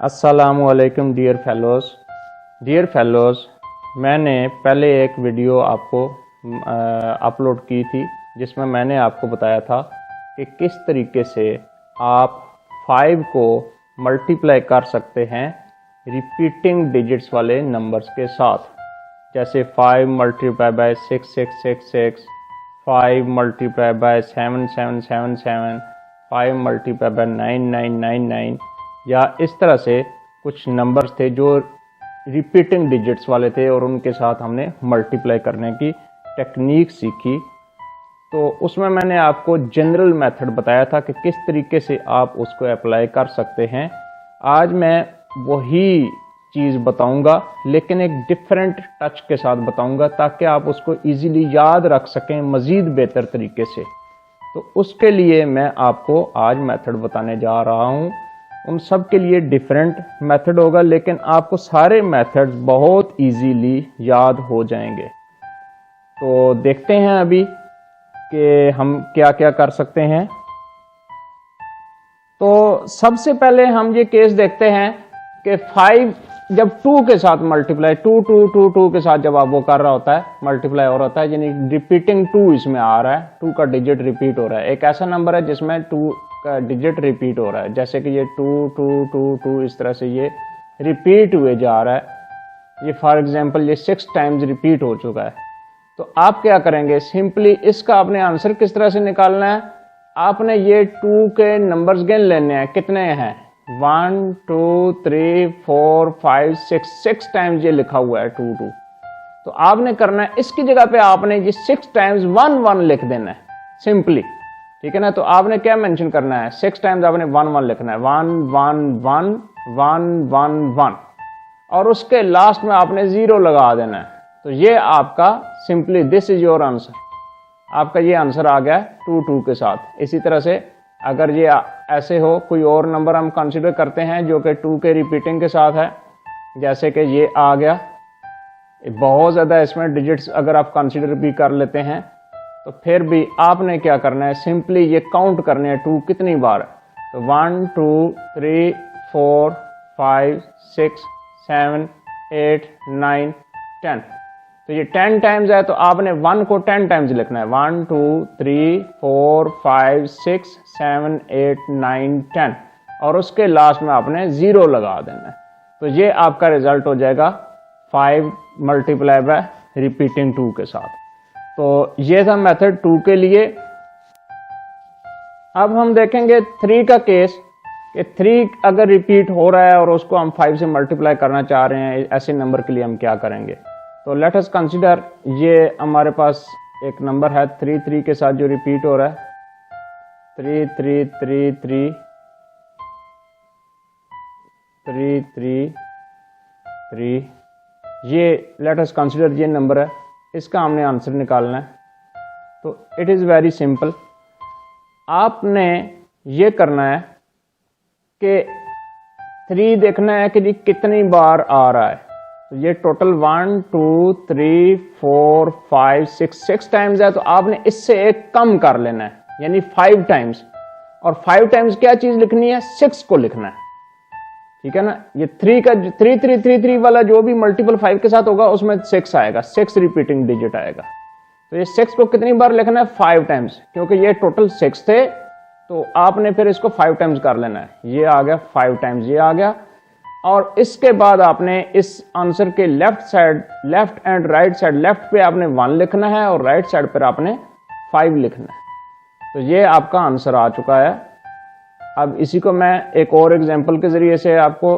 अस्सलामुअलैकुम dear fellows, मैंने पहले एक वीडियो आपको अपलोड की थी जिसमें मैंने आपको बताया था कि किस तरीके से आप 5 को मल्टीप्लाई कर सकते हैं रिपीटिंग डिजिट्स वाले नंबर्स के साथ। जैसे 5 multiply by 6666, 5 multiply by 7777, 5 multiply by 9999 या इस तरह से कुछ नंबर्स थे जो रिपीटिंग डिजिट्स वाले थे और उनके साथ हमने मल्टीप्लाई करने की टेक्निक सीखी। तो उसमें मैंने आपको जनरल मेथड बताया था कि किस तरीके से आप उसको अप्लाई कर सकते हैं। आज मैं वही चीज़ बताऊंगा, लेकिन एक डिफरेंट टच के साथ बताऊंगा ताकि आप उसको इजीली याद रख सकें मज़ीद बेहतर तरीके से। तो उसके लिए मैं आपको आज मेथड बताने जा रहा हूं। उन सब के लिए डिफरेंट मेथड होगा, लेकिन आपको सारे मेथड्स बहुत इजीली याद हो जाएंगे। तो देखते हैं अभी कि हम क्या क्या कर सकते हैं। तो सबसे पहले हम ये केस देखते हैं कि 5 जब 2 के साथ मल्टीप्लाई 2 के साथ जब आप वो कर रहा होता है मल्टीप्लाई हो रहा है, यानी रिपीटिंग 2 इसमें आ रहा है, 2 का डिजिट रिपीट हो रहा है। एक ऐसा नंबर है जिसमें 2 का डिजिट रिपीट हो रहा है, जैसे कि ये 2 इस तरह से ये रिपीट हुए जा रहा है। ये फॉर एग्जांपल ये 6 टाइम्स रिपीट हो चुका है। तो आप क्या करेंगे, सिंपली इसका आपने आंसर किस तरह से निकालना है, आपने ये 2 के नंबर्स गिन लेने हैं। कितने हैं, 1 2 3 4 5 6 टाइम्स ये लिखा हुआ है 2। तो आपने करना है इसकी जगह पे आपने ये 6 टाइम्स 1 लिख देना है सिंपली, ठीक है ना। तो आपने क्या मेंशन करना है, 6 टाइम्स आपने 1 लिखना है, 1 1 1 1 1 1 और उसके लास्ट में आपने 0 लगा देना है। तो ये आपका simply this is your answer, आपका ये आंसर आ गया 2 के साथ। इसी तरह से अगर ये ऐसे हो, कोई और नंबर हम कंसीडर करते हैं जो कि 2 के रिपीटिंग के साथ है, जैसे कि ये आ गया, बहुत ज़्यादा इसमें डिजिट्स अगर आप कंसीडर भी कर लेते हैं तो फिर भी आपने क्या करना है, सिंपली ये काउंट करने हैं 2 कितनी बार है। तो 1 2 3 4 5 6 7 8 9 10, तो ये 10 टाइम्स है। तो आपने 1 को 10 टाइम्स लिखना है, 1 2 3 4 5 6 7 8 9 10 और उसके लास्ट में आपने 0 लगा देना है। तो ये आपका रिजल्ट हो जाएगा 5 मल्टीप्लाई बाय रिपीटिंग 2 के साथ। तो ये था मेथड 2 के लिए। अब हम देखेंगे 3 का केस कि 3 अगर रिपीट हो रहा है और उसको हम 5 से मल्टीप्लाई करना चाह रहे हैं, ऐसे नंबर के लिए हम क्या करेंगे। तो लेट अस कंसीडर ये हमारे पास एक नंबर है 3 के साथ जो रिपीट हो रहा है, 3 3 3 3 3 3 3। ये लेट अस कंसीडर ये नंबर है, इसका हमने आंसर निकालना है। तो इट इज़ वेरी सिंपल, आपने ये करना है कि 3 देखना है कि जी कितनी बार आ रहा है। तो ये टोटल 1 2 3 4 5 6 टाइम्स है, तो आपने इससे एक कम कर लेना है, यानी 5 टाइम्स। और 5 टाइम्स क्या चीज लिखनी है, 6 को लिखना है, ठीक है ना। ये 3 का 3 वाला जो भी मल्टीपल 5 के साथ होगा उसमें 6 आएगा, 6 रिपीटिंग डिजिट आएगा। तो ये 6 को कितनी बार लिखना है, 5 टाइम्स, क्योंकि ये टोटल 6 थे तो आपने फिर इसको 5 टाइम्स कर लेना है। ये आ गया 5 टाइम्स, ये आ गया। और इसके बाद आपने इस आंसर के left and right side, left पे आपने 1 लिखना है और राइट साइड पर आपने 5 लिखना है। तो ये आपका आंसर आ चुका है। अब इसी को मैं एक और एग्जांपल के जरिए से आपको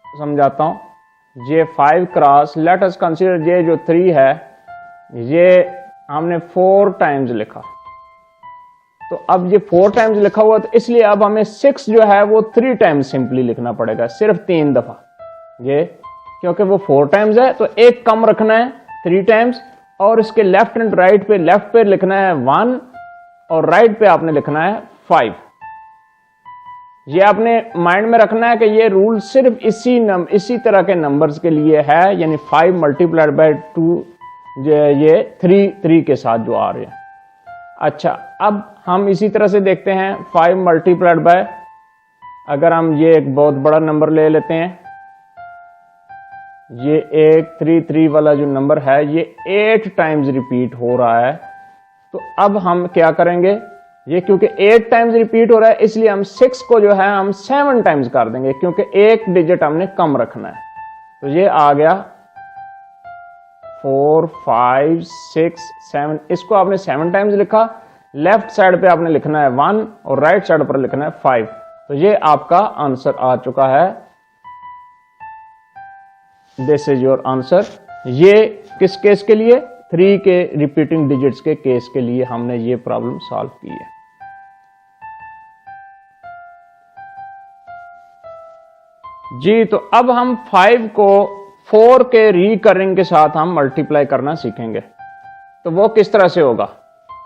समझाता हूं। ये 5 क्रॉस, लेट अस कंसीडर ये जो 3 है ये हमने 4 टाइम्स लिखा। तो अब ये 4 टाइम्स लिखा हुआ, तो इसलिए अब हमें 6 जो है वो 3 टाइम्स सिंपली लिखना पड़ेगा, सिर्फ 3 दफा। ये क्योंकि वो 4 टाइम्स है तो एक कम रखना है 3 टाइम्स, और इसके लेफ्ट एंड राइट पे, लेफ्ट पे लिखना है 1 और राइट पे आपने लिखना है 5। ये आपने माइंड में रखना है कि ये रूल सिर्फ इसी तरह के नंबर्स के लिए है, यानी 5 मल्टीप्लाइड बाय 2 ये 3 के साथ जो आ रहे हैं। अच्छा, अब हम इसी तरह से देखते हैं 5 मल्टीप्लाइड बाय अगर हम ये एक बहुत बड़ा नंबर ले लेते हैं, ये 833 वाला जो नंबर है ये 8 टाइम्स रिपीट हो रहा है, तो अब हम क्या करेंगे, ये क्योंकि 8 टाइम्स रिपीट हो रहा है इसलिए हम 6 को जो है हम 7 टाइम्स कर देंगे, क्योंकि एक डिजिट हमने कम रखना है। तो ये आ गया 4 5 6 7, इसको आपने 7 टाइम्स लिखा, लेफ्ट साइड पे आपने लिखना है 1 और राइट साइड पर लिखना है 5। तो ये आपका आंसर आ चुका है। This is your answer. ये किस केस के लिए, 3 के रिपीटिंग डिजिट्स के केस के लिए हमने ये प्रॉब्लम सॉल्व की है। जी, तो अब हम 5 को 4 के रिकरिंग के साथ हम मल्टीप्लाई करना सीखेंगे। तो वो किस तरह से होगा,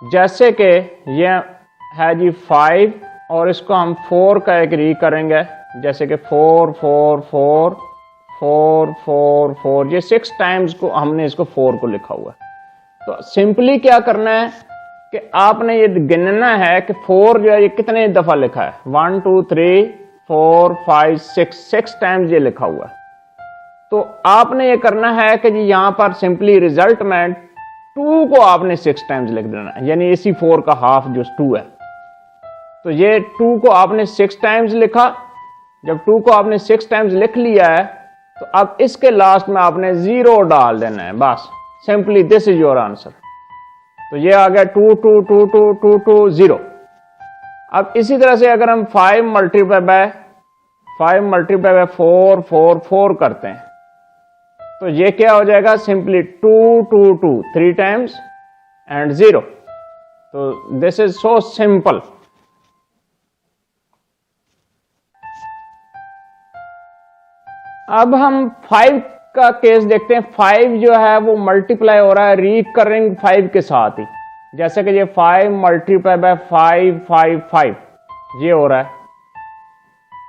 जैसे कि ये है जी 5 और इसको हम 4 का एक री करेंगे, जैसे कि 4 4 4 4 4 4, ये 6 टाइम्स को हमने इसको 4 को लिखा हुआ है। तो सिंपली क्या करना है कि आपने ये गिनना है कि 4 जो है ये कितने दफा लिखा है, 1 2 3 4 5 6 टाइम्स ये लिखा हुआ है। तो आपने ये करना है कि जी यहां पर सिंपली रिजल्ट में 2 को आपने 6 टाइम्स लिख देना है, यानी इसी 4 का हाफ जो 2 है। तो ये 2 को आपने 6 टाइम्स लिखा, जब 2 को आपने 6 टाइम्स लिख लिया है तो अब इसके लास्ट में आपने 0 डाल देना है, बस simply this is your answer. तो ये आ गया 2 2 2 2 2 2 0। अब इसी तरह से अगर हम 5 मल्टीप्लाई बाय 4 4 4 करते हैं तो ये क्या हो जाएगा, सिंपली 2 2 2 3 टाइम्स एंड 0। तो दिस इज सो सिंपल। अब हम 5 का केस देखते हैं। 5 जो है वो मल्टीप्लाई हो रहा है रिकरिंग 5 के साथ ही, जैसे कि ये 5 मल्टीप्लाई बाय 5 5 5 ये हो रहा है।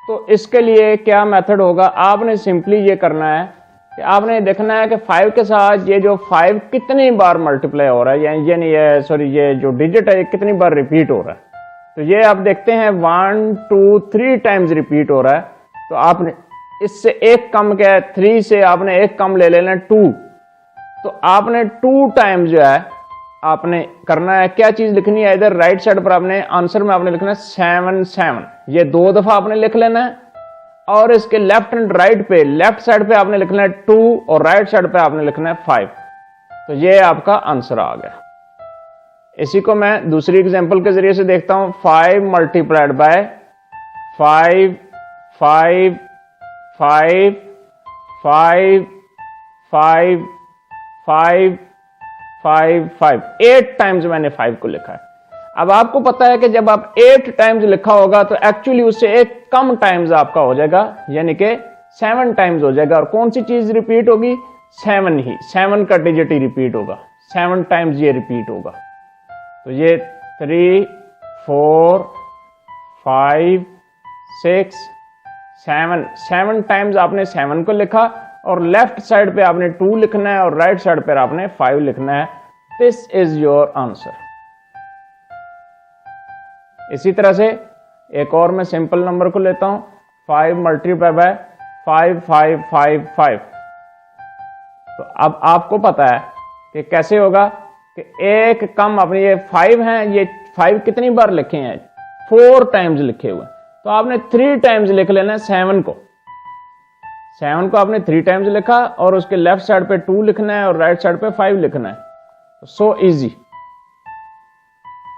तो इसके लिए क्या मेथड होगा, आपने सिंपली ये करना है कि आपने देखना है कि 5 के साथ ये जो 5 कितनी बार मल्टीप्लाई हो रहा है, यानी ये जो डिजिट है ये कितनी बार रिपीट हो रहा है। तो ये आप देखते हैं 1 2 3 टाइम्स रिपीट हो रहा है। तो आपने इससे एक कम क्या है, 3 से आपने एक कम ले लेना 2। तो आपने 2 टाइम्स जो है आपने करना है, क्या चीज लिखनी है, इधर राइट साइड पर आपने आंसर में आपने लिखना है 7 7, ये 2 दफा आपने लिख लेना है। और इसके लेफ्ट एंड राइट पे, लेफ्ट साइड पे आपने लिखना है 2 और राइट साइड पे आपने लिखना है 5। तो ये आपका आंसर आ गया। इसी को मैं दूसरी एग्जांपल के जरिए से देखता हूं। 5 मल्टीप्लाइड बाय 5 5 5 5 5 5 5 5 8 टाइम्स मैंने 5 को लिखा है। अब आपको पता है कि जब आप 8 टाइम्स लिखा होगा तो एक्चुअली उससे एक कम टाइम्स आपका हो जाएगा, यानी कि 7 टाइम्स हो जाएगा। और कौन सी चीज रिपीट होगी, 7 ही, 7 का डिजिट ही रिपीट होगा, 7 टाइम्स ये रिपीट होगा। तो ये 3 4 5 6 7 टाइम्स आपने 7 को लिखा और लेफ्ट साइड पे आपने 2 लिखना है और राइट साइड पे आपने 5 लिखना है। This is your answer. इसी तरह से एक और मैं सिंपल नंबर को लेता हूं, 5 मल्टीप्लाई बाय 5 5 5 5। तो अब आपको पता है कि कैसे होगा कि एक कम अपने ये 5 हैं, ये 5 कितनी बार लिखे हैं, 4 टाइम्स लिखे हुए। तो आपने 3 टाइम्स लिख लेना है 7 को। 7 को आपने 3 टाइम्स लिखा और उसके लेफ्ट साइड पे 2 लिखना है और राइट साइड पे 5 लिखना है। So easy.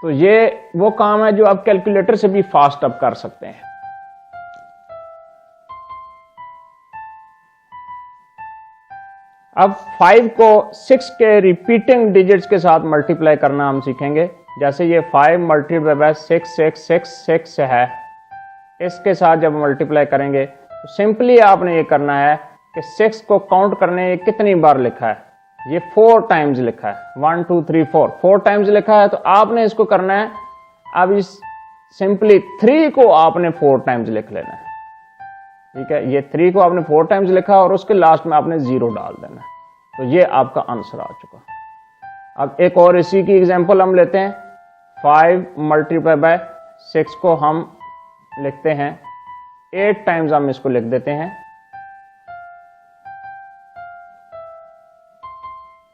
तो ये वो काम है जो आप कैलकुलेटर से भी फास्ट अप कर सकते हैं। अब 5 को 6 के रिपीटिंग डिजिट्स के साथ मल्टीप्लाई करना हम सीखेंगे। जैसे ये 5 मल्टीप्लाई बाय 6 6 6 6 है, इसके साथ जब मल्टीप्लाई करेंगे तो सिंपली आपने ये करना है कि 6 को काउंट करने कितनी बार लिखा है, ये 4 टाइम्स लिखा है, 1 2 3 4 टाइम्स लिखा है। तो आपने इसको करना है, अब इस सिंपली 3 को आपने 4 टाइम्स लिख लेना है। ठीक है, ये 3 को आपने 4 टाइम्स लिखा और उसके लास्ट में आपने 0 डाल देना है। तो ये आपका आंसर आ चुका। अब एक और इसी की एग्जांपल हम लेते हैं। 5 मल्टीप्लाई बाय 6 को हम लिखते हैं 8 टाइम्स हम इसको लिख देते हैं।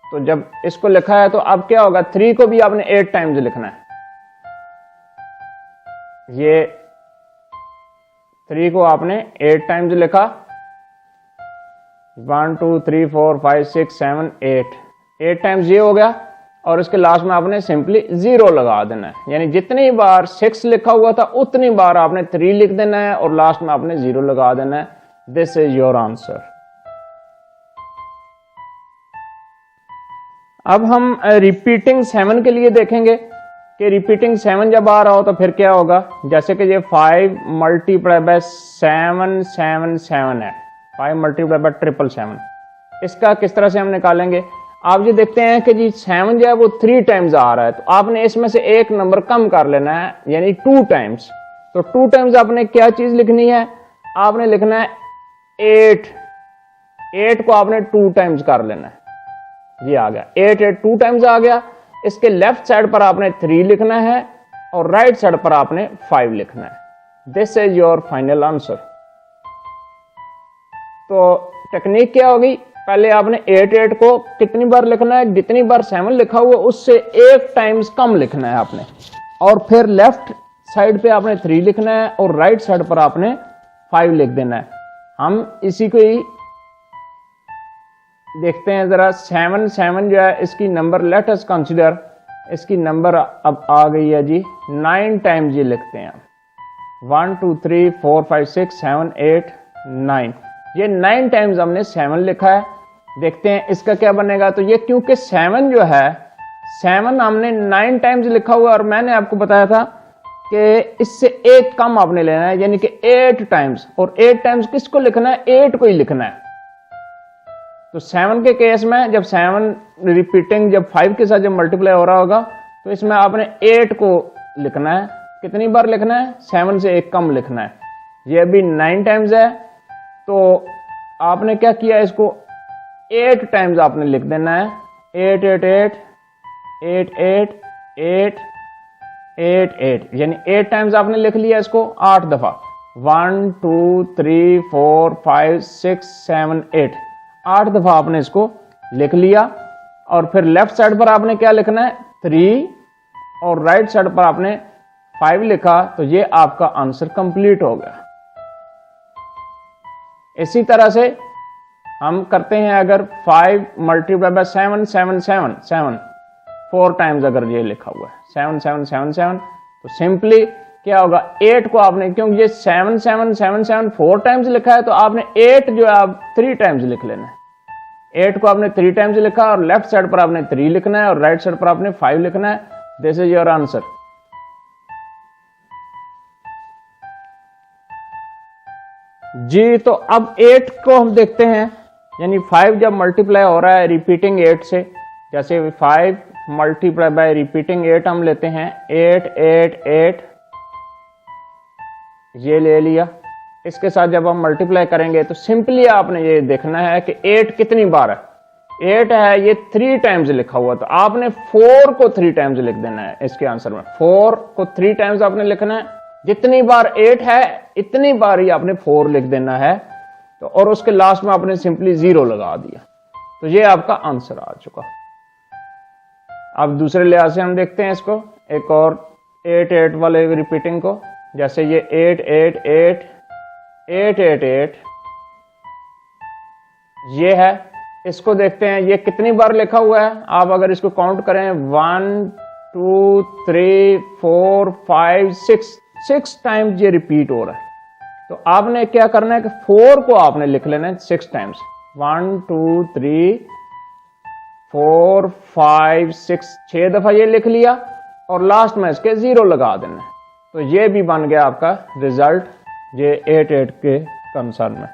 तो जब इसको लिखा है तो अब क्या होगा, 3 को भी आपने 8 टाइम्स लिखना है। ये 3 को आपने 8 टाइम्स लिखा, 1 2 3 4 5 6 7 8 टाइम्स ये हो गया। और इसके लास्ट में आपने सिंपली 0 लगा देना है, यानी जितनी बार 6 लिखा हुआ था उतनी बार आपने 3 लिख देना है और लास्ट में आपने 0 लगा देना है। This is your answer. अब हम रिपीटिंग 7 के लिए देखेंगे कि रिपीटिंग 7 जब आ रहा हो तो फिर क्या होगा। जैसे कि ये 5 मल्टीप्लाई बाय 7 7 7 है, 5 मल्टीप्लाई बाय 777। इसका किस तरह से हम निकालेंगे, आप ये देखते हैं कि जी 7 जो है वो 3 टाइम्स आ रहा है, तो आपने इसमें से एक नंबर कम कर लेना है, यानी 2 टाइम्स। तो 2 टाइम्स आपने क्या चीज लिखनी है, आपने लिखना है 8 को आपने 2 टाइम्स कर लेना है। ये आ गया 8 2 टाइम्स आ गया। इसके लेफ्ट साइड पर आपने 3 लिखना है और राइट साइड पर आपने 5 लिखना है। This is your final answer. तो टेक्निक क्या होगी, पहले आपने 8 को कितनी बार लिखना है, जितनी बार 7 लिखा हुआ उससे 1 टाइम्स कम लिखना है आपने, और फिर लेफ्ट साइड पे आपने 3 लिखना है और राइट साइड पर आपने 5 लिख देना है। हम इसी को ही देखते हैं जरा। 7 7 जो है इसकी नंबर, लेट अस कंसीडर, इसकी नंबर अब आ गई है जी 9 टाइम्स। ये लिखते हैं 1 2 3 4 5 6 7 8 9। ये 9 टाइम्स हमने 7 लिखा है। देखते हैं इसका क्या बनेगा। तो ये क्योंकि 7 जो है 7 हमने 9 टाइम्स लिखा हुआ, और मैंने आपको बताया था कि इससे एक कम आपने लेना है, यानी कि 8 टाइम्स। और 8 टाइम्स किसको लिखना है, 8 को ही लिखना है। तो 7 के केस में जब 7 रिपीटिंग जब 5 के साथ जब मल्टीप्लाई हो रहा होगा तो इसमें आपने 8 को लिखना है। कितनी बार लिखना है, 7 से एक कम लिखना है। ये अभी 9 टाइम्स है, तो आपने क्या किया, इसको 8 टाइम्स आपने लिख देना है। 8 8 8 8 8 8 8 8, यानी 8 टाइम्स आपने लिख लिया इसको 8 दफा। 1 2 3 4 5 6 7 8 दफा आपने इसको लिख लिया। और फिर लेफ्ट साइड पर आपने क्या लिखना है, 3, और राइट साइड पर आपने 5 लिखा। तो ये आपका आंसर कंप्लीट हो गया। इसी तरह से हम करते हैं, अगर 5 मल्टीप्लाई बाय 7 7 7 7 4 टाइम्स अगर ये लिखा हुआ है 7 7 7 7, तो सिंपली क्या होगा, 8 को आपने, क्योंकि ये 7 7 7 7 4 टाइम्स लिखा है, तो आपने 8 जो है आप 3 टाइम्स लिख लेना है। 8 को आपने 3 टाइम्स लिखा और लेफ्ट साइड पर आपने 3 लिखना है और राइट साइड पर आपने 5 लिखना है। This is your answer. जी, तो अब 8 को हम देखते हैं, यानी 5 जब मल्टीप्लाई हो रहा है रिपीटिंग 8 से, जैसे 5 मल्टीप्लाई बाय रिपीटिंग 8 हम लेते हैं, 8 8 8 ये ले लिया। इसके साथ जब हम मल्टीप्लाई करेंगे तो सिंपली आपने ये देखना है कि 8 कितनी बार है। 8 है, ये 3 टाइम्स लिखा हुआ, तो आपने 4 को 3 टाइम्स लिख देना है। इसके आंसर में 4 को 3 टाइम्स आपने लिखना है। जितनी बार 8 है इतनी बार ही आपने 4 लिख देना है। तो और उसके लास्ट में आपने सिंपली 0 लगा दिया। तो ये आपका आंसर आ चुका। अब दूसरे लिहाज से हम देखते हैं इसको, एक और 8 8 वाले रिपीटिंग को। जैसे ये 8 8 8 8 8 8 ये है, इसको देखते हैं ये कितनी बार लिखा हुआ है। आप अगर इसको काउंट करें 1 2 3 4 5 6 टाइम्स ये रिपीट हो रहा है। तो आपने क्या करना है कि 4 को आपने लिख लेना है 6 टाइम्स। 1 2 3 4 5 6 दफा ये लिख लिया और लास्ट में इसके 0 लगा देना है। तो ये भी बन गया आपका रिजल्ट, ये 8 8 के कंसर्न में।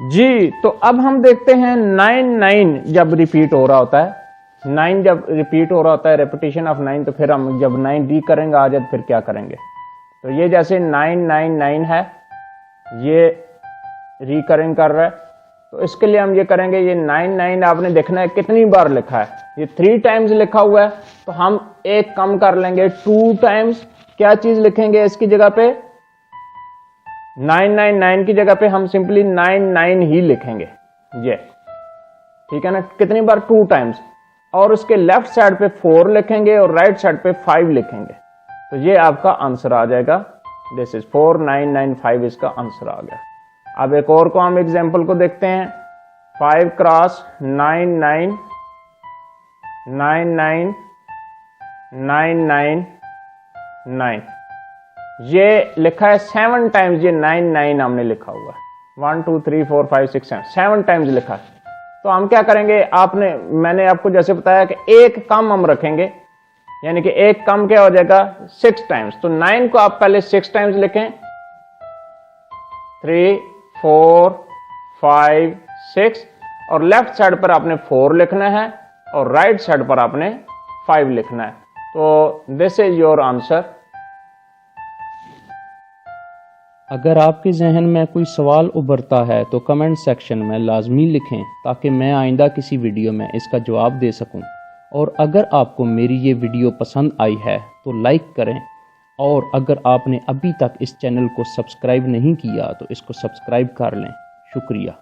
जी, तो अब हम देखते हैं 9 9 जब रिपीट हो रहा होता है। 9 जब रिपीट हो रहा होता है, रेपिटेशन ऑफ 9, तो फिर हम जब 9 डी करेंगे आज फिर क्या करेंगे। तो ये जैसे 9 9 9 है, ये रिकरिंग कर रहा है, तो इसके लिए हम ये करेंगे, ये 9 9 आपने देखना है कितनी बार लिखा है। ये 3 टाइम्स लिखा हुआ है, तो हम एक कम कर लेंगे 2 टाइम्स, क्या चीज लिखेंगे इसकी जगह पे? 999 की जगह पे हम सिंपली 99 ही लिखेंगे, ये ठीक है ना। कितनी बार? 2 टाइम्स। और उसके लेफ्ट साइड पे 4 लिखेंगे और राइट साइड पे 5 लिखेंगे, तो ये आपका आंसर आ जाएगा। दिस इज 4995 इसका आंसर आ गया। अब एक और को हम एग्जांपल को देखते हैं। 5 क्रॉस 99 99 999, ये लिखा है 7 टाइम्स। ये 99 हमने लिखा हुआ है, 1 2 3 4 5 6 7 टाइम्स लिखा है। तो हम क्या करेंगे, मैंने आपको जैसे बताया कि एक कम हम रखेंगे, यानी कि एक कम क्या हो जाएगा? 6 टाइम्स। तो 9 को आप पहले 6 टाइम्स लिखें, 3 4 5 6, और लेफ्ट साइड पर आपने 4 लिखना है और राइट साइड पर आपने 5 लिखना है। तो दिस इज योर आंसर। अगर आपके जहन में कोई सवाल उभरता है तो कमेंट सेक्शन में लाजमी लिखें, ताकि मैं आइंदा किसी वीडियो में इसका जवाब दे सकूं। और अगर आपको मेरी ये वीडियो पसंद आई है तो लाइक करें, और अगर आपने अभी तक इस चैनल को सब्सक्राइब नहीं किया तो इसको सब्सक्राइब कर लें। शुक्रिया।